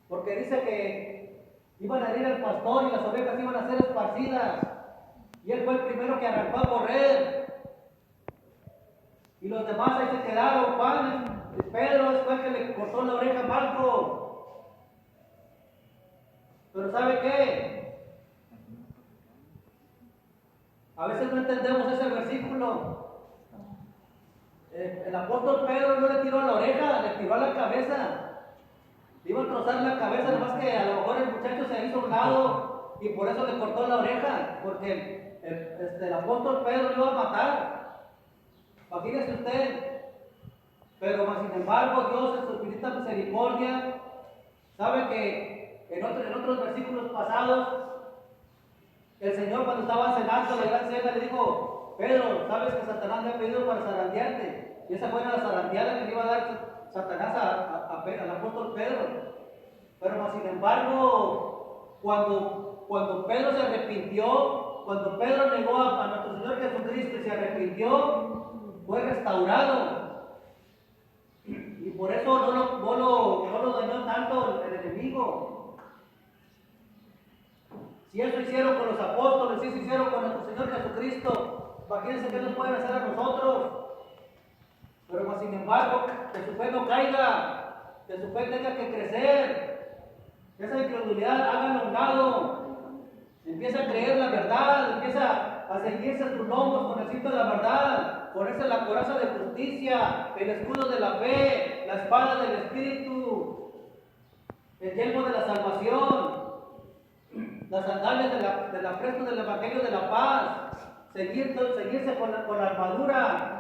porque dice que iban a herir al pastor y las ovejas iban a ser esparcidas. Y él fue el primero que arrancó a correr. Y los demás ahí se quedaron. Juan, Pedro fue el que le cortó la oreja a Malco. Pero ¿sabe qué? A veces no entendemos ese versículo. El apóstol Pedro no le tiró a la oreja, le tiró a la cabeza. Le iba a trozar la cabeza, nomás que a lo mejor el muchacho se hizo a un lado y por eso le cortó la oreja, porque el apóstol Pedro le iba a matar. Imagínese usted. Pero más sin embargo, Dios en su infinita misericordia sabe que en otros versículos pasados, el Señor cuando estaba cenando la gran cena le dijo: Pedro, sabes que Satanás me ha pedido para zarandearte. Y esa fue la zarandeada que le iba a dar Satanás al apóstol Pedro. Pero más sin embargo, cuando Pedro se arrepintió, cuando Pedro negó a nuestro Señor Jesucristo y se arrepintió, fue restaurado. Y por eso no lo dañó tanto el enemigo. Si eso hicieron con los apóstoles, si eso hicieron con nuestro Señor Jesucristo, imagínense qué nos pueden hacer a nosotros. Pero más sin embargo, que su fe no caiga, que su fe tenga que crecer. Esa incredulidad háganlo a un lado. Empieza a creer la verdad, empieza a seguirse sus lomos con el cinto de la verdad, ponerse la coraza de justicia, el escudo de la fe, la espada del Espíritu, el yelmo de la salvación, las sandalias del apresto del Evangelio de la paz, seguirse con la armadura.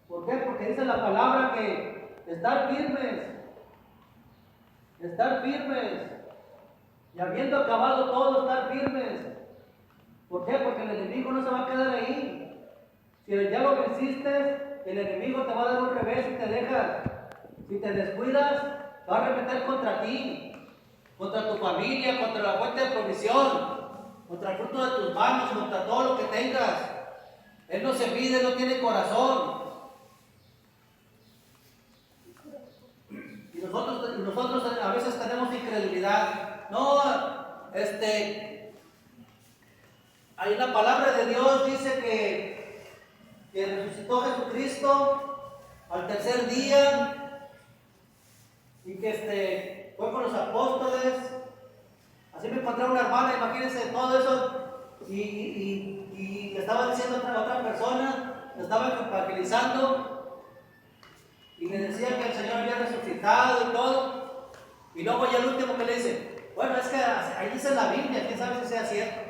¿Por qué? Porque dice la palabra que estar firmes, y habiendo acabado todo, estar firmes. ¿Por qué? Porque el enemigo no se va a quedar ahí. Si ya lo venciste, el enemigo te va a dar un revés y te dejas. Si te descuidas, va a arremeter contra ti, contra tu familia, contra la fuente de provisión, contra el fruto de tus manos, contra todo lo que tengas. Él no se mide, no tiene corazón. Y nosotros a veces tenemos incredulidad. No, ahí la palabra de Dios dice que resucitó Jesucristo al tercer día y que fue con los apóstoles. Así me encontré una hermana, imagínense todo eso, y le estaba diciendo a otra persona, le estaba evangelizando y le decía que el Señor había resucitado y todo. Y luego ya el último que le dice: bueno, es que ahí dice la Biblia, quién sabe si sea cierto.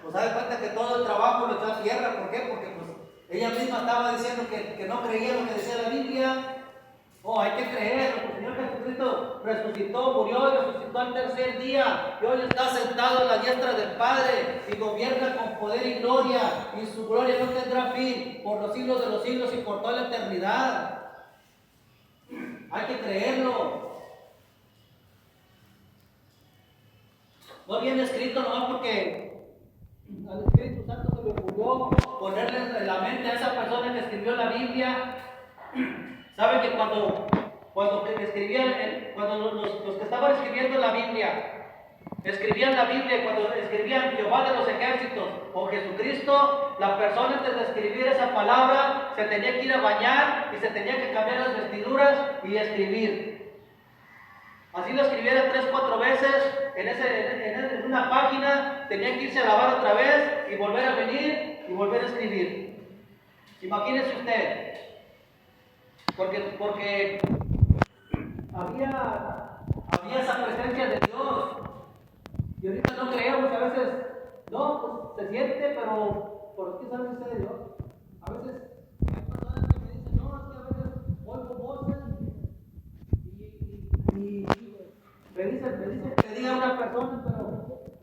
Pues da cuenta que todo el trabajo lo echó a tierra. ¿Por qué? Porque pues ella misma estaba diciendo que no creía lo que decía la Biblia. Hay que creer, el Señor Jesucristo resucitó, murió y resucitó al tercer día, y hoy está sentado a la diestra del Padre y gobierna con poder y gloria, y su gloria no tendrá fin por los siglos de los siglos y por toda la eternidad. Hay que creerlo. No viene escrito nomás porque al Espíritu Santo se le ocurrió ponerle en la mente a esa persona que escribió la Biblia. ¿Saben que cuando escribían, cuando los que estaban escribiendo la Biblia, escribían la Biblia, cuando escribían Jehová de los ejércitos o Jesucristo, la persona antes de escribir esa palabra se tenía que ir a bañar y se tenía que cambiar las vestiduras y escribir. Así lo escribiera 3-4 veces en una página, tenía que irse a lavar otra vez y volver a venir y volver a escribir. Imagínese usted. Porque había esa presencia de Dios. Y ahorita no creemos, a veces, no, pues se siente, pero ¿por qué sabe usted de Dios? A veces hay personas que me dicen: no, es que a veces oigo voces y me dicen que diga a una persona, pero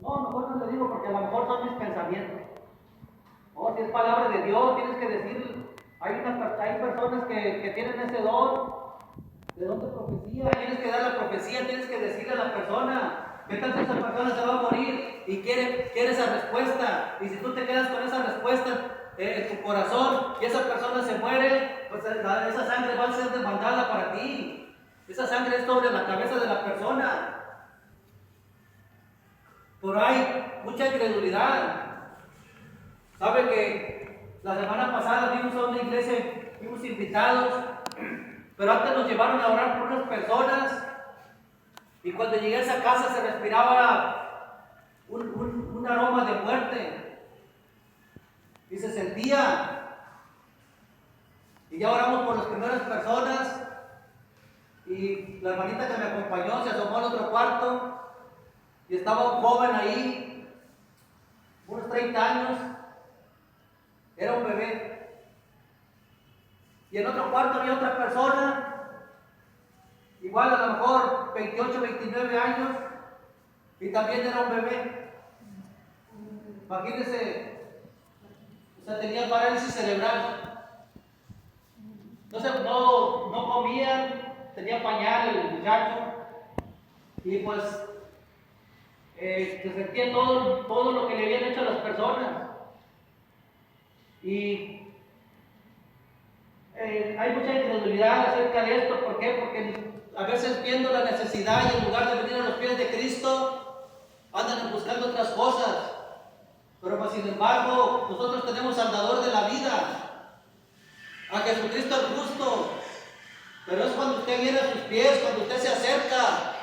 no, mejor no le digo porque a lo mejor son mis pensamientos. Si es palabra de Dios, tienes que decir. Hay personas que tienen ese don de profecía. Tienes que dar la profecía, tienes que decirle a la persona. ¿Qué tal si esa persona se va a morir y quiere esa respuesta? Y si tú te quedas con esa respuesta en tu corazón y esa persona se muere, pues esa sangre va a ser demandada para ti. Esa sangre es sobre la cabeza de la persona. Pero hay mucha incredulidad. ¿Sabe que la semana pasada fuimos a una iglesia, fuimos invitados, pero antes nos llevaron a orar por unas personas y cuando llegué a esa casa se respiraba un aroma de muerte y se sentía. Y ya oramos por las primeras personas y la hermanita que me acompañó se asomó al otro cuarto y estaba un joven ahí, unos 30 años, era un bebé. Y en otro cuarto había otra persona, igual a lo mejor 28, 29 años, y también era un bebé. Imagínense, o sea, tenía parálisis cerebral. Entonces no comían, tenía pañal el muchacho, y pues se sentía todo lo que le habían hecho a las personas. Y hay mucha incredulidad acerca de esto. ¿Por qué? Porque a veces viendo la necesidad y en lugar de venir a los pies de Cristo, andan buscando otras cosas. Pero pues, sin embargo, nosotros tenemos al dador de la vida, a Jesucristo el justo. Pero es cuando usted viene a sus pies, cuando usted se acerca,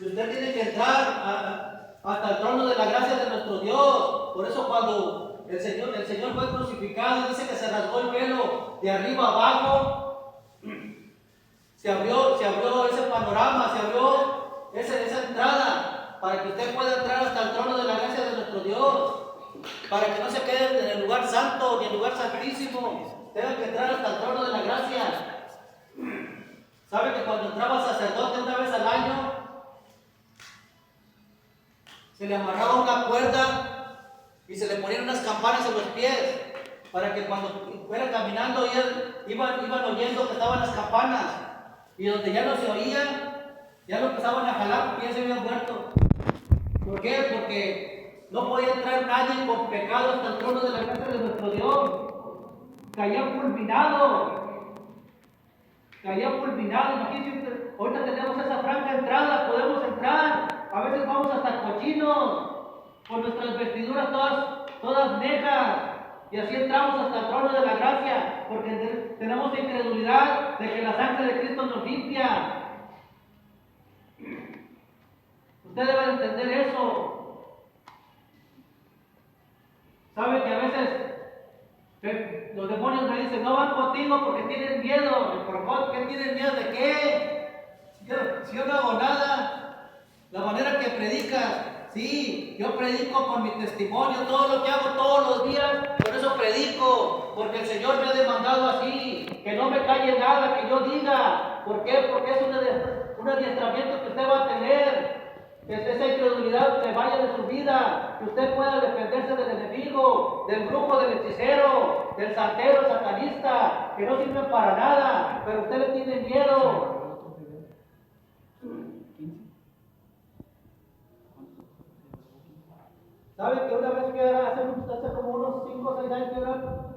y usted tiene que entrar hasta el trono de la gracia de nuestro Dios. Por eso cuando el Señor fue crucificado, dice que se rasgó el velo de arriba abajo, se abrió ese panorama, se abrió esa entrada, para que usted pueda entrar hasta el trono de la gracia de nuestro Dios, para que no se quede en el lugar santo ni en el lugar santísimo, tenga que entrar hasta el trono de la gracia. ¿Sabe que cuando entraba sacerdote una vez al año, se le amarraba una cuerda y se le ponían unas campanas en los pies, para que cuando fuera caminando iban oyendo que estaban las campanas, y donde ya no se oían, ya lo empezaban a jalar porque ya se habían muerto? ¿Por qué? Porque no podía entrar nadie con pecado hasta el trono de la gracia de nuestro Dios. Caía fulminado. Imagínense, ahorita tenemos esa franca entrada, podemos entrar. A veces vamos hasta cochinos, con nuestras vestiduras todas negras, y así entramos hasta el trono de la gracia, porque tenemos incredulidad de que la sangre de Cristo nos limpia. Usted debe entender eso. ¿Sabe que a veces los demonios me dicen, no van contigo porque tienen miedo? ¿Por qué tienen miedo de qué? Si yo no hago nada. La manera que predicas, sí, yo predico con mi testimonio, todo lo que hago todos los días, por eso predico, porque el Señor me ha demandado así, que no me calle nada que yo diga. ¿Por qué? Porque es un adiestramiento que usted va a tener, que esa incredulidad se vaya de su vida, que usted pueda defenderse del enemigo, del brujo, del hechicero, del santero, satanista, que no sirven para nada, pero usted le tiene miedo. ¿Sabe que una vez que hace como unos 5 o 6 años que era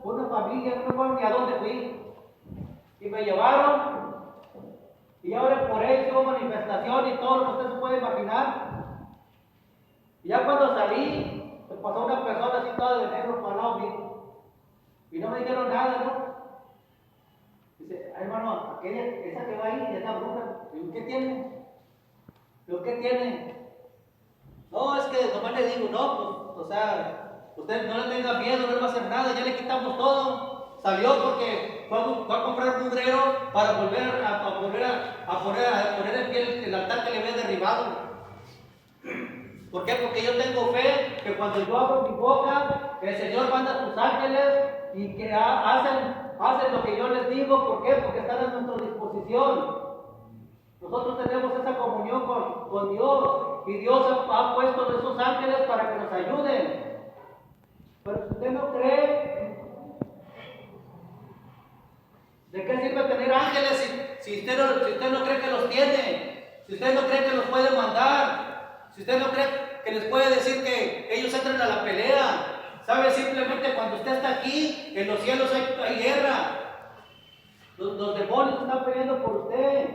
una familia, no me acuerdo ni a dónde fui, y me llevaron, y ahora por ahí hubo manifestación y todo lo que usted se puede imaginar? Y ya cuando salí, pues pasó una persona así toda de negro para lado mío, y no me dijeron nada, ¿no? Dice, hermano, esa que va ahí, esa bruja, ¿y qué tiene? ¿Pero qué tiene? No, es que nomás le digo, no, pues, o sea, usted no le tenga miedo, no le va a hacer nada, ya le quitamos todo. Salió porque fue a comprar un mugrero para volver a poner en pie el altar que le había derribado. ¿Por qué? Porque yo tengo fe que cuando yo abro mi boca, el Señor manda a sus ángeles y que hacen lo que yo les digo. ¿Por qué? Porque están a nuestra disposición. Nosotros tenemos esa comunión con Dios, y Dios ha puesto esos ángeles para que nos ayuden. Pero si usted no cree, ¿de qué sirve tener ángeles si usted no cree que los tiene? Si usted no cree que los puede mandar, si usted no cree que les puede decir que ellos entren a la pelea. ¿Sabe? Simplemente cuando usted está aquí, en los cielos hay guerra. Los demonios están peleando por usted,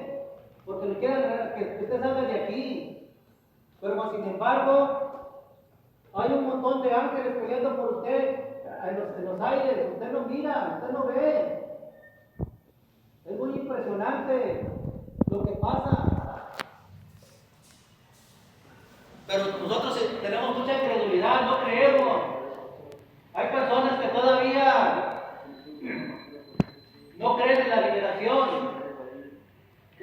porque le quieren que usted salga de aquí. Pero sin embargo, hay un montón de ángeles peleando por usted en los aires. Usted no mira, usted no ve. Es muy impresionante lo que pasa. Pero nosotros tenemos mucha incredulidad, no creemos. Hay personas que todavía no creen en la liberación.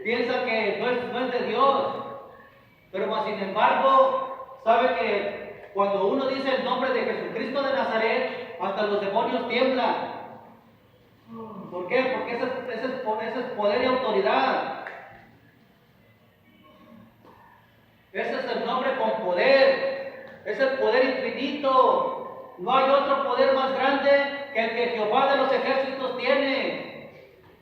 Piensan que no es de Dios. Pero más sin embargo, sabe que cuando uno dice el nombre de Jesucristo de Nazaret, hasta los demonios tiemblan. ¿Por qué? Porque ese es poder y autoridad. Ese es el nombre con poder. Es el poder infinito. No hay otro poder más grande que el que Jehová de los ejércitos tiene.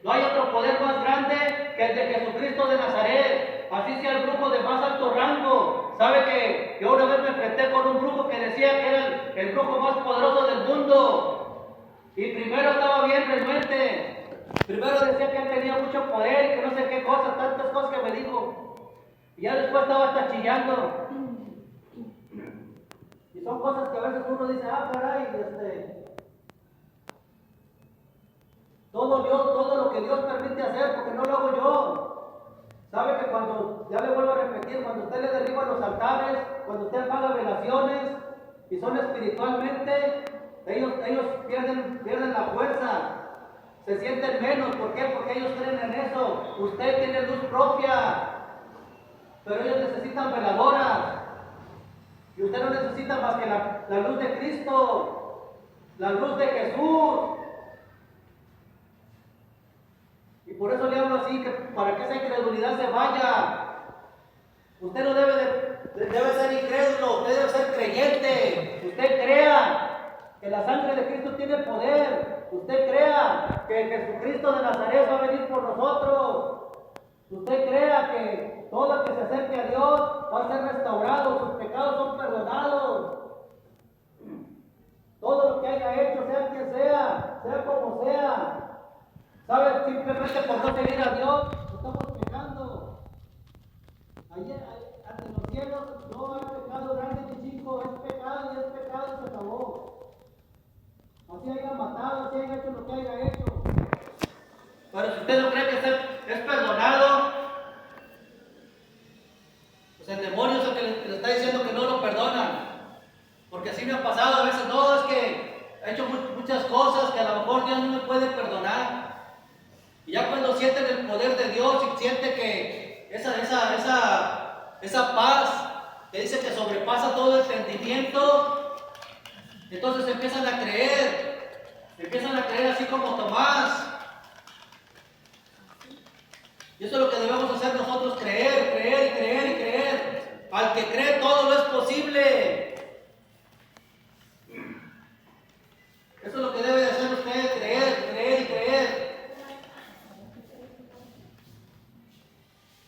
No hay otro poder más grande que el de Jesucristo de Nazaret. Así sea el brujo de más alto rango. ¿Sabe que yo una vez me enfrenté con un brujo que decía que era el brujo más poderoso del mundo? Y primero estaba bien renuente. Primero decía que él tenía mucho poder y que no sé qué cosas, tantas cosas que me dijo. Y ya después estaba hasta chillando. Y son cosas que a veces uno dice, caray, todo Dios, todo lo que Dios permite hacer, porque no lo hago yo. Sabe que cuando, ya le vuelvo a repetir, cuando usted le derriba los altares, cuando usted apaga velaciones y son espiritualmente, ellos pierden la fuerza, se sienten menos. ¿Por qué? Porque ellos creen en eso. Usted tiene luz propia, pero ellos necesitan veladoras. Y usted no necesita más que la luz de Cristo, la luz de Jesús. Y por eso le hablo así, que para que esa incredulidad se vaya. Usted no debe ser incrédulo, usted debe ser creyente. Usted crea que la sangre de Cristo tiene poder. Usted crea que Jesucristo de Nazaret va a venir por nosotros. Usted crea que todo el que se acerque a Dios va a ser restaurado, sus pecados son perdonados. Todo lo que haya hecho, sea quien sea como sea, ¿sabe? Simplemente por no seguir a Dios, estamos pecando. Ayer, ante los cielos, no hay pecado grande ni chico, es pecado y se acabó. Así haya matado, así haya hecho lo que haya hecho. Pero si usted no cree que es perdonado, pues el demonio es el que le está diciendo que no lo perdonan. Porque así me ha pasado a veces, no, es que he hecho muchas cosas que a lo mejor Dios no me puede perdonar. Y ya cuando sienten el poder de Dios y siente que esa paz que dice que sobrepasa todo entendimiento, entonces empiezan a creer así como Tomás. Y eso es lo que debemos hacer nosotros, creer. Al que cree todo lo es posible. Eso es lo que debe de hacer usted, creer.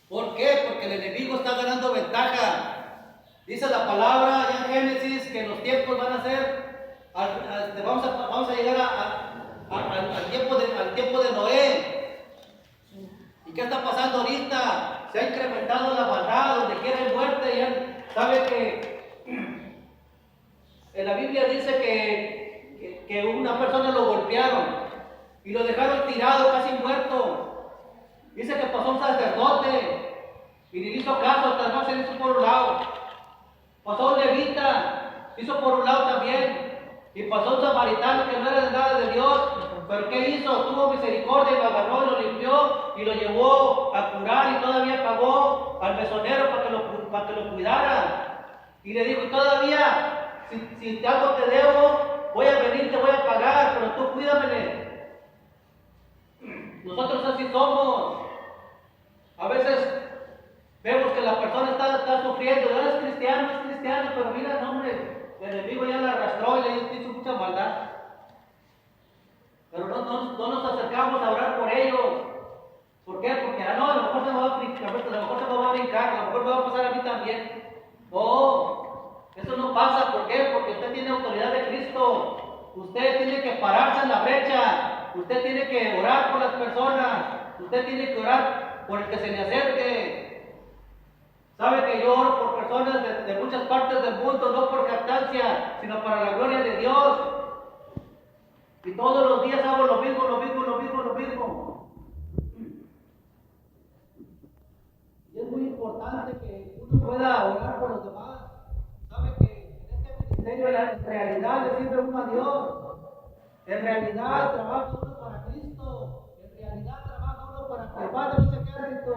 ¿Por qué? Porque el enemigo está ganando ventaja. Dice la palabra ya en Génesis que los tiempos van a ser, vamos a llegar al tiempo de Noé. ¿Y qué está pasando ahorita? Se ha incrementado la maldad, donde quiera hay muerte. Ya sabe que en la Biblia dice que una persona lo golpearon y lo dejaron tirado, casi muerto. Dice que pasó un sacerdote y ni hizo caso, hasta no se hizo por un lado. Pasó un levita, hizo por un lado también. Y pasó un samaritano que no era de nada de Dios. ¿Pero qué hizo? Tuvo misericordia y lo agarró y lo limpió y lo llevó a curar y todavía pagó al mesonero para que lo cuidara. Y le dijo, todavía, si algo te debo, voy a venir, te voy a pagar, pero tú cuídamele. Nosotros así somos. A veces vemos que la persona está sufriendo, es cristiano, pero mira, no, hombre, el enemigo ya la arrastró y le hizo mucha maldad. Pero no nos acercamos a orar por ellos. ¿Por qué? Porque a lo mejor se me va a brincar, a lo mejor me va a pasar a mí también. No, eso no pasa. ¿Por qué? Porque usted tiene autoridad de Cristo. Usted tiene que pararse en la brecha. Usted tiene que orar por las personas. Usted tiene que orar por el que se le acerque. Sabe que yo oro por personas de muchas partes del mundo, no por jactancia, sino para la gloria de Dios. Y todos los días hago lo mismo. Y es muy importante que uno pueda orar por los demás. Sabe que en este ministerio en realidad le sirve uno a Dios. En realidad trabaja uno para Cristo. En realidad trabaja uno para que el Padre no se quede Cristo.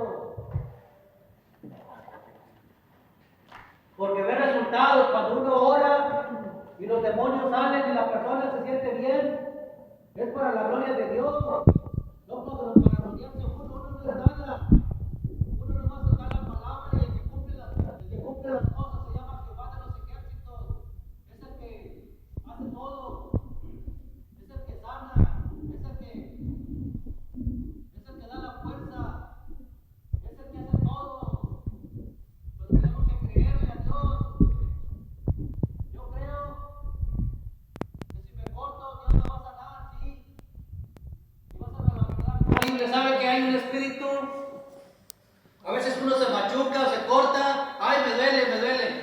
Porque ve resultados cuando uno ora y los demonios salen y la persona se siente bien. Es para la gloria de Dios. No para gloriarse uno no es nada. Uno nomás se da la palabra y el que cumple las cosas se llama Jehová de los ejércitos. Es el que hace todo. Es el que sana. Es el que da la fuerza. Es el que hace todo. Pero tenemos que creerle a Dios. Yo creo que si me corto, Dios me va a sanar, sí. Y vas a levantar. ¿Sabe que hay un espíritu? A veces uno se machuca o se corta, ay, me duele.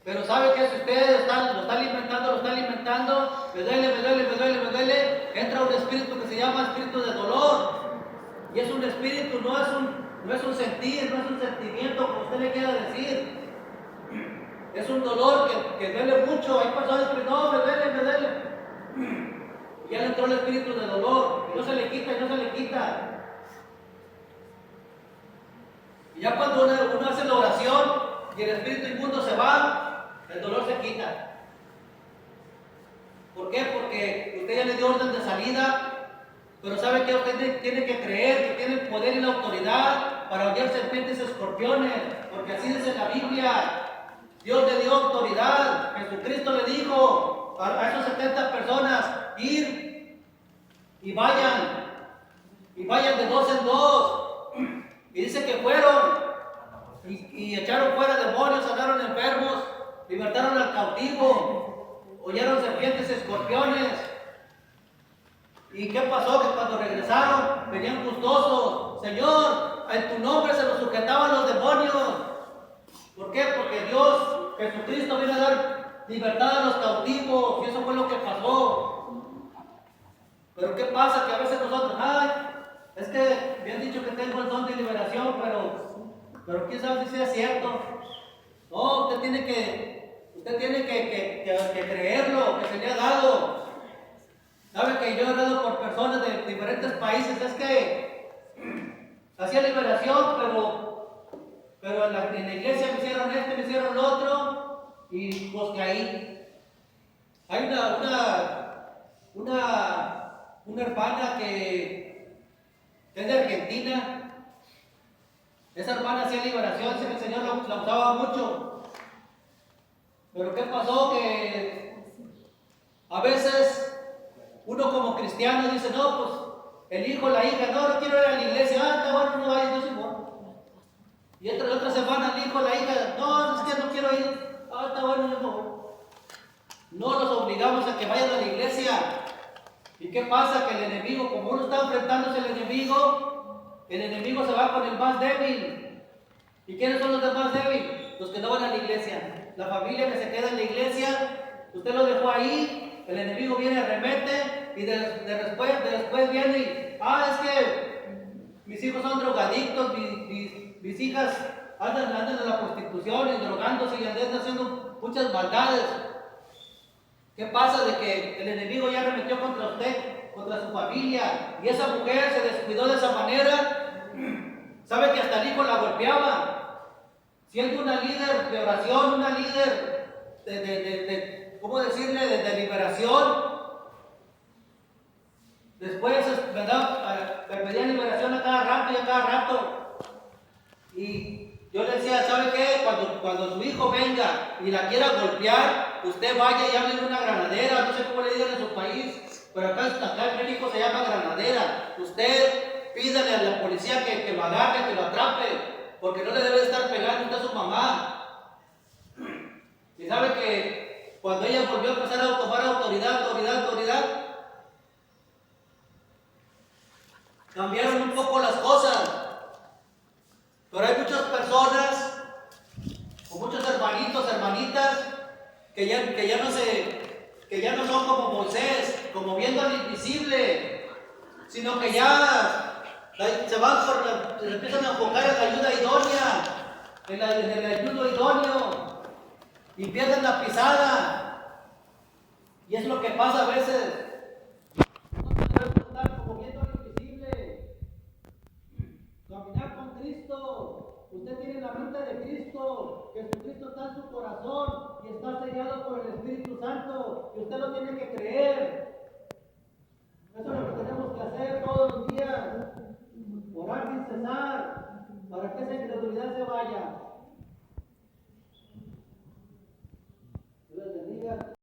Pero sabe que si usted lo está alimentando, me duele, entra un espíritu que se llama espíritu de dolor. Y es un espíritu, no es un sentir, no es un sentimiento, como usted le quiera decir. Es un dolor que duele mucho. Hay personas que no, me duele. Y ya le entró el espíritu de dolor, y no se le quita. Y ya cuando uno hace la oración y el espíritu inmundo se va, el dolor se quita. ¿Por qué? Porque usted ya le dio orden de salida, pero sabe que usted tiene que creer que tiene el poder y la autoridad para hollar serpientes y escorpiones, porque así dice la Biblia. Dios le dio autoridad. Jesucristo le dijo a esos 70 personas, ir y vayan de dos en dos. Y dice que fueron y echaron fuera demonios, sanaron enfermos, libertaron al cautivo, hollaron serpientes y escorpiones. ¿Y qué pasó? Que cuando regresaron venían gustosos. Señor, en tu nombre se nos sujetaban los demonios. ¿Por qué? Porque Dios, Jesucristo, viene a dar libertad a los cautivos, y eso fue lo que pasó. Pero ¿qué pasa? Que a veces nosotros, es que me han dicho que tengo el don de liberación, pero quién sabe si sea cierto. No, usted tiene que creerlo, que se le ha dado. Sabe que yo he hablado por personas de diferentes países, es que hacía liberación, pero en la iglesia me hicieron esto, me hicieron lo otro, y pues caí. Hay una hermana que es de Argentina. Esa hermana hacía liberación, el Señor la usaba mucho. Pero ¿qué pasó? Que a veces uno como cristiano dice, no, pues el hijo, la hija, no quiero ir a la iglesia, está bueno, no vayas, yo soy bueno. Y la otra semana el hijo, la hija, no, es que no quiero ir, está bueno, yo no voy. No los obligamos a que vayan a la iglesia. ¿Y qué pasa? Que el enemigo, como uno está enfrentándose al enemigo, el enemigo se va con el más débil. ¿Y quiénes son los demás débiles? Los que no van a la iglesia. La familia que se queda en la iglesia, usted lo dejó ahí, el enemigo viene, arremete, y después viene y, es que mis hijos son drogadictos, mis hijas andan en la prostitución y drogándose y andan haciendo muchas maldades. ¿Qué pasa? De que el enemigo ya arremetió contra usted, contra su familia, y esa mujer se descuidó de esa manera. Sabe que hasta el hijo la golpeaba, siendo una líder de oración, una líder ¿cómo decirle?, de liberación. Después, ¿verdad?, me pedían liberación a cada rato. Y yo le decía, ¿sabe qué? Cuando su hijo venga y la quiera golpear, usted vaya y hable de una granadera, no sé cómo le digan en su país, pero acá en México se llama granadera. Usted pídale a la policía que lo agarre, que lo atrape, porque no le debe estar pegando usted a su mamá. Y sabe que cuando ella volvió a empezar a tomar autoridad, cambiaron un poco las cosas. Pero hay muchas personas, o muchos hermanitos, hermanitas, que ya no son como Moisés, como viendo al invisible, sino que ya se empiezan a enfocar en la ayuda idónea, en el ayuno idóneo, y pierden la pisada. Y es lo que pasa a veces. Nosotros debemos estar como viendo al invisible, caminar con Cristo. Usted tiene la mente de Cristo, Jesucristo está en su corazón y está sellado por el Espíritu Santo, y usted lo tiene que